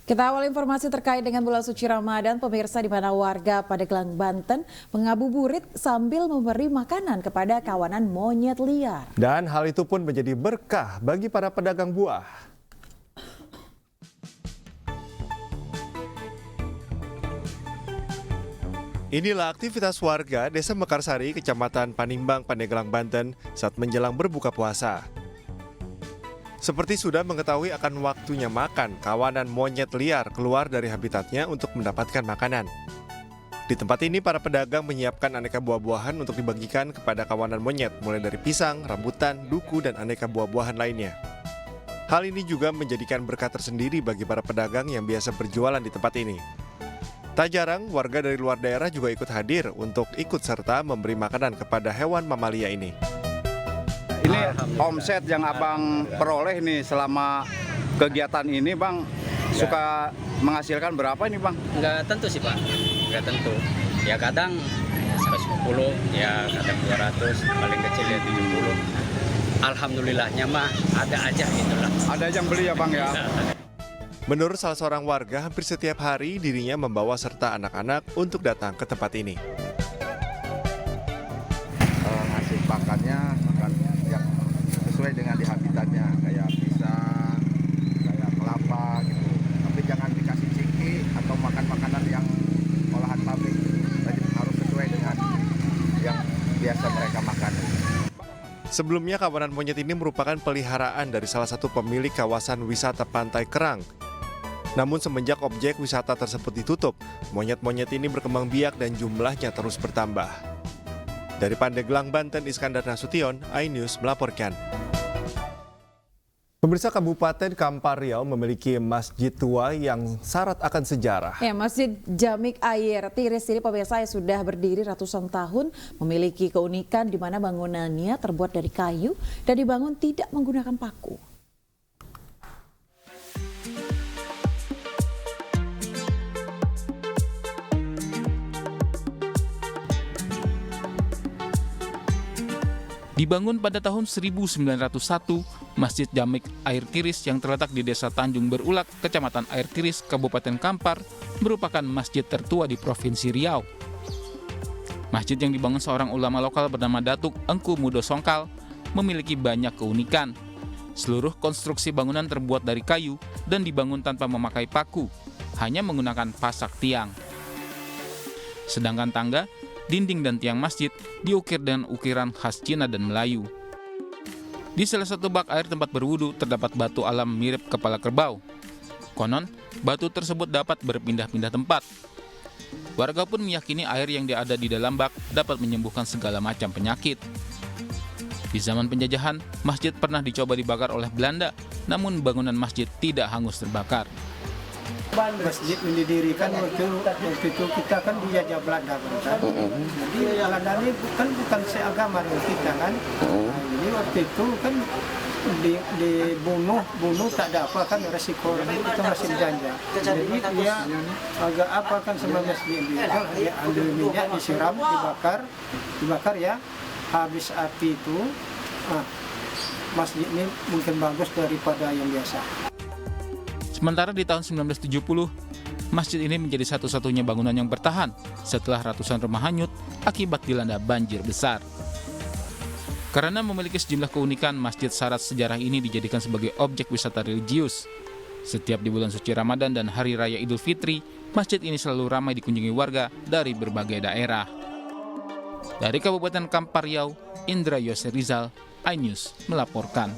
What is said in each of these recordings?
Kita awal informasi terkait dengan bulan suci Ramadan, pemirsa, di mana warga Pandeglang, Banten mengabuburit sambil memberi makanan kepada kawanan monyet liar. Dan hal itu pun menjadi berkah bagi para pedagang buah. Inilah aktivitas warga Desa Mekarsari, Kecamatan Panimbang, Pandeglang, Banten saat menjelang berbuka puasa. Seperti sudah mengetahui akan waktunya makan, kawanan monyet liar keluar dari habitatnya untuk mendapatkan makanan. Di tempat ini para pedagang menyiapkan aneka buah-buahan untuk dibagikan kepada kawanan monyet, mulai dari pisang, rambutan, duku, dan aneka buah-buahan lainnya. Hal ini juga menjadikan berkah tersendiri bagi para pedagang yang biasa berjualan di tempat ini. Tak jarang warga dari luar daerah juga ikut hadir untuk ikut serta memberi makanan kepada hewan mamalia ini. Ini omset yang abang peroleh nih selama kegiatan ini, bang, suka menghasilkan berapa ini, bang? Nggak tentu sih, Pak. Nggak tentu. Ya kadang 150, ya kadang 200, paling kecil ya 70. Alhamdulillahnya mah ada aja gitulah. Ada yang beli ya, bang ya? Menurut salah seorang warga, hampir setiap hari dirinya membawa serta anak-anak untuk datang ke tempat ini. Ngasih makannya yang sesuai dengan di habitatnya, kayak pisang, kayak kelapa gitu. Tapi jangan dikasih ciki atau makan makanan yang olahan pabrik. Jadi harus sesuai dengan yang biasa mereka makan. Sebelumnya kawanan monyet ini merupakan peliharaan dari salah satu pemilik kawasan wisata Pantai Kerang. Namun semenjak objek wisata tersebut ditutup, monyet-monyet ini berkembang biak dan jumlahnya terus bertambah. Dari Pandeglang, Banten, Iskandar Nasution, iNews melaporkan. Pemirsa, Kabupaten Kampar Riau memiliki masjid tua yang syarat akan sejarah. Ya, Masjid Jamik Air Tiris ini, pemirsa, yang sudah berdiri ratusan tahun, memiliki keunikan di mana bangunannya terbuat dari kayu dan dibangun tidak menggunakan paku. Dibangun pada tahun 1901, Masjid Jamik Air Tiris yang terletak di Desa Tanjung Berulak, Kecamatan Air Tiris, Kabupaten Kampar, merupakan masjid tertua di Provinsi Riau. Masjid yang dibangun seorang ulama lokal bernama Datuk Engku Mudo Songkal memiliki banyak keunikan. Seluruh konstruksi bangunan terbuat dari kayu dan dibangun tanpa memakai paku, hanya menggunakan pasak tiang. Sedangkan tangga, dinding dan tiang masjid diukir dengan ukiran khas Cina dan Melayu. Di salah satu bak air tempat berwudu terdapat batu alam mirip kepala kerbau. Konon, batu tersebut dapat berpindah-pindah tempat. Warga pun meyakini air yang ada di dalam bak dapat menyembuhkan segala macam penyakit. Di zaman penjajahan, masjid pernah dicoba dibakar oleh Belanda, namun bangunan masjid tidak hangus terbakar. Masjid didirikan waktu itu kita kan dijajah Belanda kan. Jadi Belanda ini bukan seagama dengan kita kan. Jadi waktu itu kan dibunuh tak ada apa kan, resiko itu masih dijajah. Jadi dia agak apa kan sama masjid itu, dia ambil minyak, disiram, dibakar ya. Habis api itu masjid ini mungkin bagus daripada yang biasa. Sementara di tahun 1970, masjid ini menjadi satu-satunya bangunan yang bertahan setelah ratusan rumah hanyut akibat dilanda banjir besar. Karena memiliki sejumlah keunikan, masjid syarat sejarah ini dijadikan sebagai objek wisata religius. Setiap di bulan suci Ramadan dan Hari Raya Idul Fitri, masjid ini selalu ramai dikunjungi warga dari berbagai daerah. Dari Kabupaten Kampar Riau, Indra Yose Rizal, iNews melaporkan.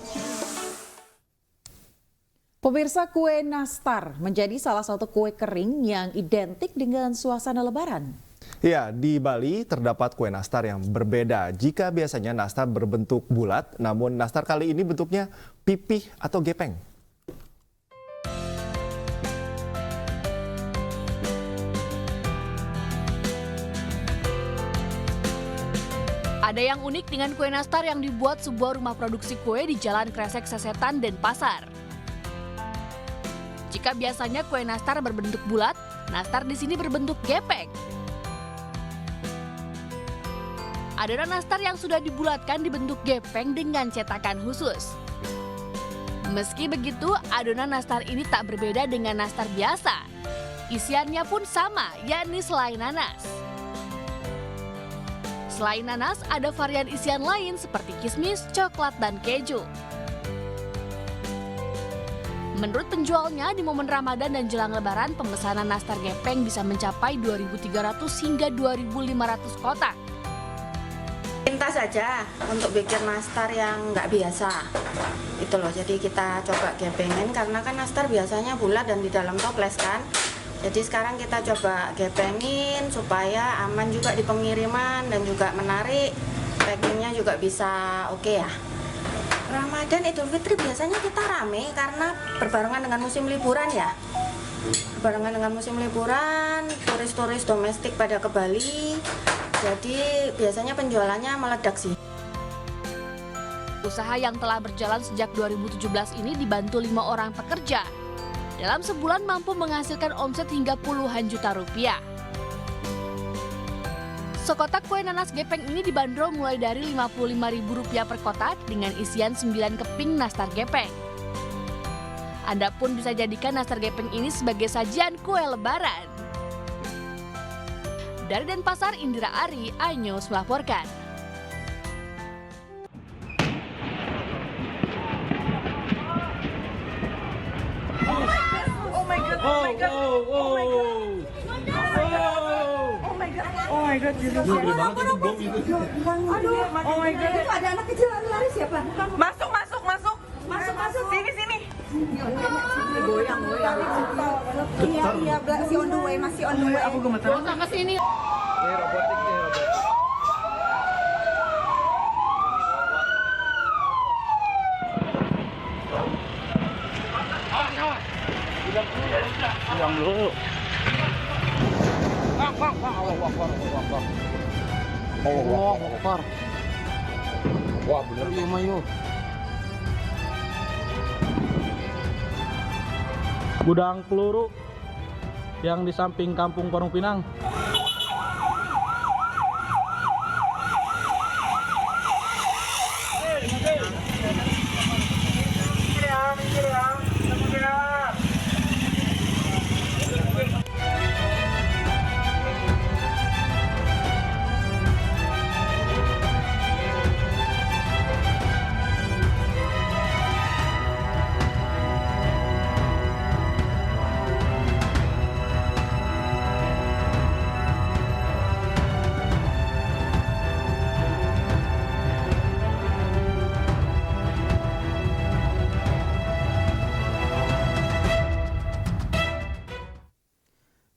Pemirsa, kue nastar menjadi salah satu kue kering yang identik dengan suasana Lebaran. Ya, di Bali terdapat kue nastar yang berbeda. Jika biasanya nastar berbentuk bulat, namun nastar kali ini bentuknya pipih atau gepeng. Ada yang unik dengan kue nastar yang dibuat sebuah rumah produksi kue di Jalan Kresek Sesetan, Denpasar. Jika biasanya kue nastar berbentuk bulat, nastar di sini berbentuk gepeng. Adonan nastar yang sudah dibulatkan dibentuk gepeng dengan cetakan khusus. Meski begitu, adonan nastar ini tak berbeda dengan nastar biasa. Isiannya pun sama, yakni selai nanas. Selain nanas, ada varian isian lain seperti kismis, coklat, dan keju. Menurut penjualnya, di momen Ramadan dan jelang Lebaran, pemesanan nastar gepeng bisa mencapai 2.300 hingga 2.500 kotak. Pintas saja untuk bikin nastar yang nggak biasa. Itu loh, jadi kita coba gepengin karena kan nastar biasanya bulat dan di dalam toples kan. Jadi sekarang kita coba gepengin supaya aman juga di pengiriman dan juga menarik. Packingnya juga bisa oke ya. Ramadan Idul Fitri biasanya kita rame karena berbarengan dengan musim liburan ya. Berbarengan dengan musim liburan, turis-turis domestik pada ke Bali. Jadi biasanya penjualannya meledak sih. Usaha yang telah berjalan sejak 2017 ini dibantu 5 orang pekerja. Dalam sebulan mampu menghasilkan omset hingga puluhan juta rupiah. Sekotak kue nanas gepeng ini dibanderol mulai dari Rp55.000 per kotak dengan isian 9 keping nastar gepeng. Anda pun bisa jadikan nastar gepeng ini sebagai sajian kue lebaran. Dari Denpasar, Indra Ari, iNews melaporkan. Ada anak kecil lari-lari siapa? Masuk. Sini. Goyang. Iya, masih on the way. Aku gemetar. Ke sini. Ini robotik. Pulang dulu. Allah Akbar. Wah, bener ya, Mayu. Gudang peluru yang di samping Kampung Parung Pinang.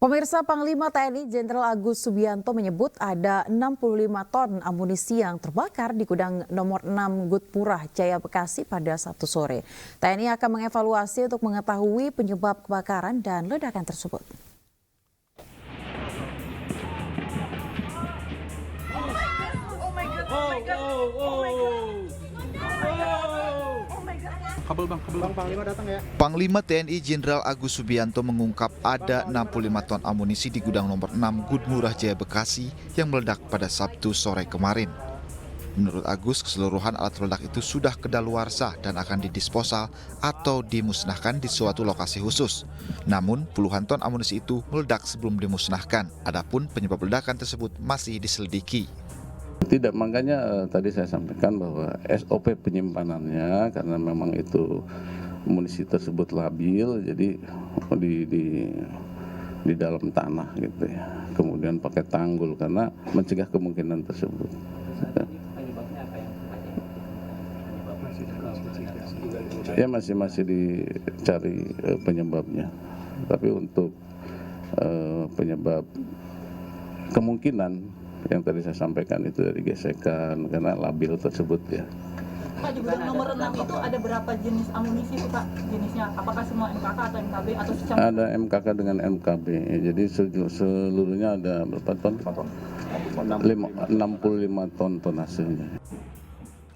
Pemirsa, Panglima TNI Jenderal Agus Subianto menyebut ada 65 ton amunisi yang terbakar di gudang nomor 6 Gudmurah Jaya Bekasi pada Sabtu sore. TNI akan mengevaluasi untuk mengetahui penyebab kebakaran dan ledakan tersebut. Panglima TNI Jenderal Agus Subianto mengungkap ada 65 ton amunisi di gudang nomor 6 Gudmurah Jaya Bekasi yang meledak pada Sabtu sore kemarin. Menurut Agus, keseluruhan alat peledak itu sudah kedaluarsa dan akan didisposal atau dimusnahkan di suatu lokasi khusus. Namun, puluhan ton amunisi itu meledak sebelum dimusnahkan. Adapun penyebab ledakan tersebut masih diselidiki. Tidak, makanya tadi saya sampaikan bahwa SOP penyimpanannya karena memang itu amunisi tersebut labil, jadi di dalam tanah gitu ya. Kemudian pakai tanggul karena mencegah kemungkinan tersebut. Ya masih dicari penyebabnya. Tapi untuk penyebab kemungkinan yang tadi saya sampaikan itu dari gesekan karena labil tersebut ya. Pak, di gudang nomor 6 itu ada berapa jenis amunisi itu Pak? Jenisnya apakah semua MKK atau MKB atau secara? Ada MKK dengan MKB. Jadi seluruhnya ada berapa ton? 65 ton tonasenya.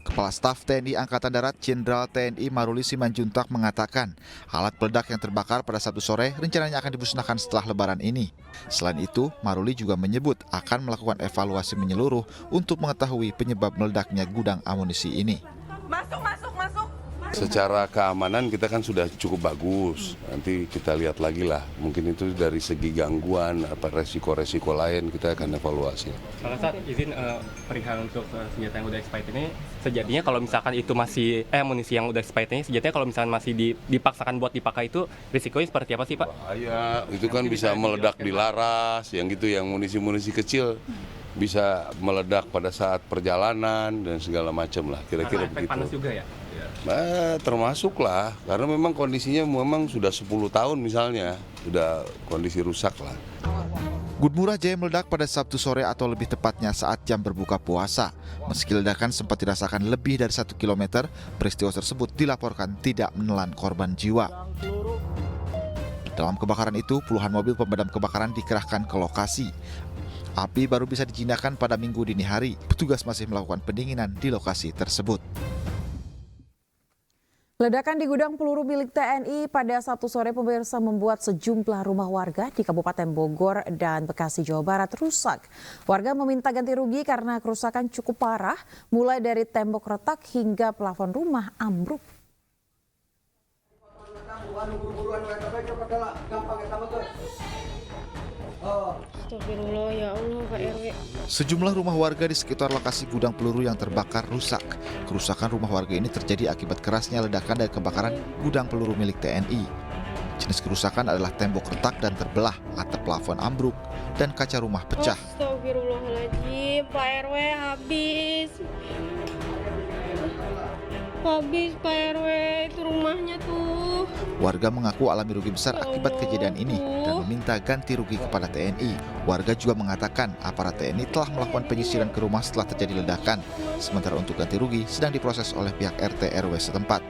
Kepala Staf TNI Angkatan Darat Jenderal TNI Maruli Simanjuntak mengatakan alat peledak yang terbakar pada Sabtu sore rencananya akan dimusnahkan setelah Lebaran ini. Selain itu, Maruli juga menyebut akan melakukan evaluasi menyeluruh untuk mengetahui penyebab meledaknya gudang amunisi ini. Masuk. Secara keamanan kita kan sudah cukup bagus. Nanti kita lihat lagi lah. Mungkin itu dari segi gangguan, apa resiko-resiko lain kita akan evaluasi. Kalau saat izin perihal untuk senjata yang udah expired ini, sejatinya kalau misalkan itu masih amunisi yang udah expired ini, sejatinya kalau misalkan masih dipaksakan buat dipakai itu risikonya seperti apa sih Pak? Bahaya, itu kan bisa meledak di laras, yang gitu, yang munisi-munisi kecil bisa meledak pada saat perjalanan dan segala macam lah, kira-kira begitu. Panas juga ya? Termasuk lah, karena memang kondisinya memang sudah 10 tahun misalnya, sudah kondisi rusak lah. Good Murah Jaya meledak pada Sabtu sore atau lebih tepatnya saat jam berbuka puasa. Meski ledakan sempat dirasakan lebih dari 1 km, peristiwa tersebut dilaporkan tidak menelan korban jiwa. Dalam kebakaran itu, puluhan mobil pemadam kebakaran dikerahkan ke lokasi. Api baru bisa dijinakan pada Minggu dini hari. Petugas masih melakukan pendinginan di lokasi tersebut. Ledakan di gudang peluru milik TNI pada Sabtu sore pemirsa membuat sejumlah rumah warga di Kabupaten Bogor dan Bekasi, Jawa Barat rusak. Warga meminta ganti rugi karena kerusakan cukup parah, mulai dari tembok retak hingga plafon rumah ambruk. Astagfirullah, ya Allah, Pak RW. Sejumlah rumah warga di sekitar lokasi gudang peluru yang terbakar rusak. Kerusakan rumah warga ini terjadi akibat kerasnya ledakan dari kebakaran gudang peluru milik TNI. Jenis kerusakan adalah tembok retak dan terbelah, atap plafon ambruk, dan kaca rumah pecah. Astagfirullahaladzim, Pak RW habis. Habis Pak RW, itu rumahnya tuh. Warga mengaku alami rugi besar akibat kejadian ini dan meminta ganti rugi kepada TNI. Warga juga mengatakan aparat TNI telah melakukan penyisiran ke rumah setelah terjadi ledakan. Sementara untuk ganti rugi sedang diproses oleh pihak RT RW setempat.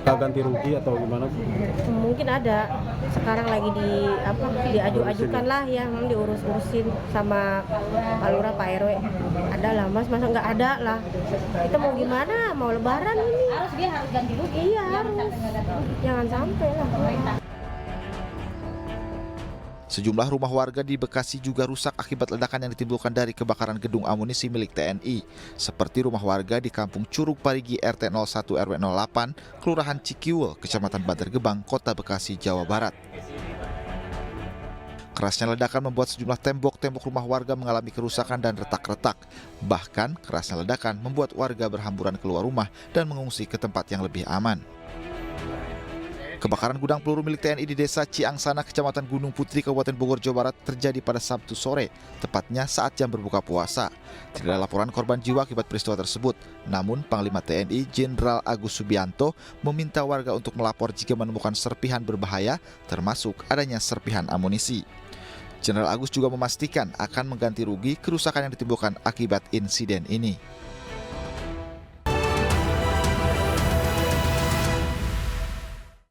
Ganti rugi atau gimana? Mungkin ada. Sekarang lagi diaju-ajukan lah ya, memang diurus-urusin sama Pak Lurah, Pak RW. Ada lah Mas, masa nggak ada lah. Kita mau gimana? Mau lebaran ini. Dia harus ganti rugi. Iya harus. Jangan sampai lah. Sejumlah rumah warga di Bekasi juga rusak akibat ledakan yang ditimbulkan dari kebakaran gedung amunisi milik TNI. Seperti rumah warga di Kampung Curug Parigi RT 01 RW 08, Kelurahan Cikiwul, Kecamatan Bantar Gebang, Kota Bekasi, Jawa Barat. Kerasnya ledakan membuat sejumlah tembok-tembok rumah warga mengalami kerusakan dan retak-retak. Bahkan kerasnya ledakan membuat warga berhamburan keluar rumah dan mengungsi ke tempat yang lebih aman. Kebakaran gudang peluru milik TNI di Desa Ciangsana, Kecamatan Gunung Putri, Kabupaten Bogor, Jawa Barat terjadi pada Sabtu sore, tepatnya saat jam berbuka puasa. Tidak ada laporan korban jiwa akibat peristiwa tersebut. Namun, Panglima TNI Jenderal Agus Subianto meminta warga untuk melapor jika menemukan serpihan berbahaya, termasuk adanya serpihan amunisi. Jenderal Agus juga memastikan akan mengganti rugi kerusakan yang ditimbulkan akibat insiden ini.